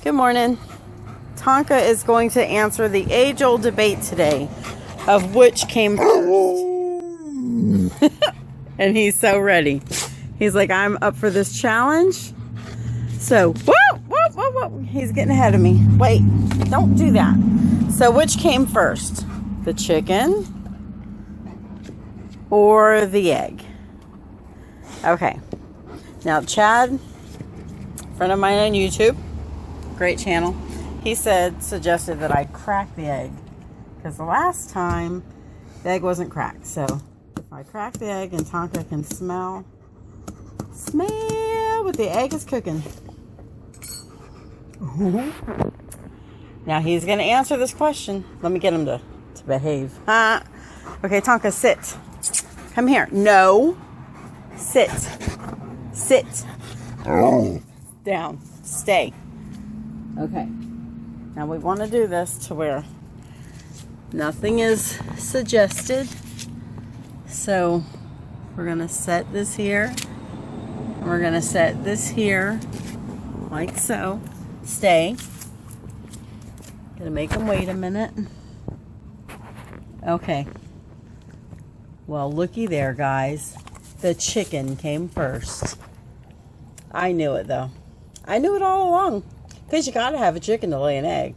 Good morning. Tonka is going to answer the age-old debate today of which came first. And he's so ready. He's like, I'm up for this challenge. So, whoa. He's getting ahead of me. Wait, don't do that. So which came first? The chicken or the egg? Okay. Now, Chad, friend of mine on YouTube, great channel, he suggested that I crack the egg. Because the last time, the egg wasn't cracked. So, if I crack the egg and Tonka can smell what the egg is cooking. Now, he's going to answer this question. Let me get him to behave. Okay, Tonka, sit. Come here. No. Sit. Sit. Down. Stay. Okay. Now we want to do this to where nothing is suggested. So we're going to set this here. And we're going to set this here. Like so. Stay. Gonna make him wait a minute. Okay. Well, looky there, guys. The chicken came first. I knew it, though. I knew it all along. Because you gotta have a chicken to lay an egg.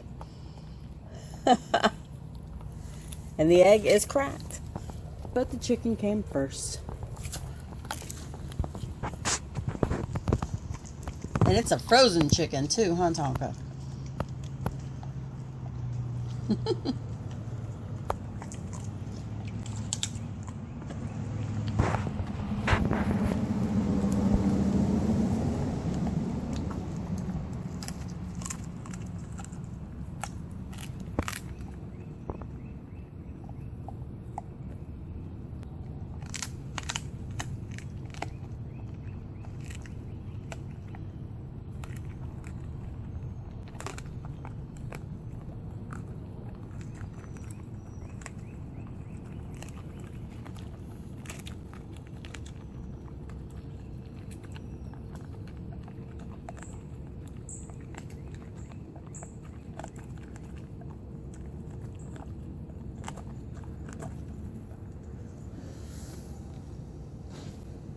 And the egg is cracked. But the chicken came first. And it's a frozen chicken, too, huh, Tonka?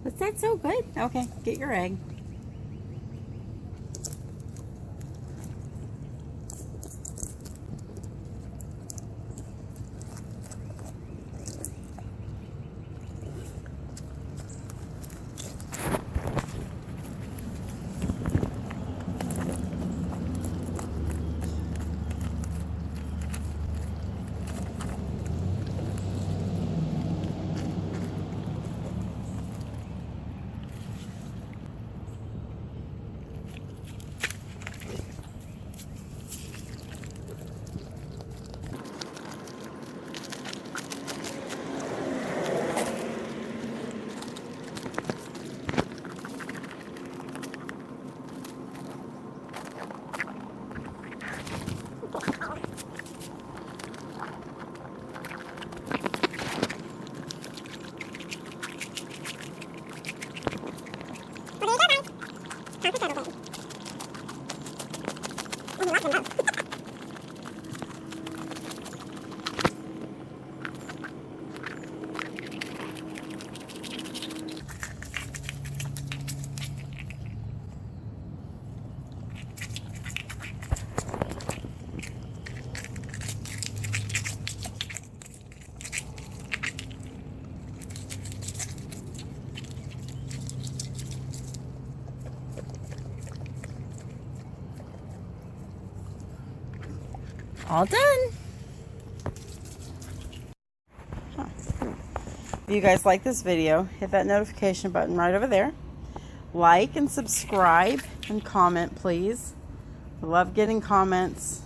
Was that so good? Okay, get your egg. All done. If you guys like this video, hit that notification button right over there. Like and subscribe and comment, please. I love getting comments.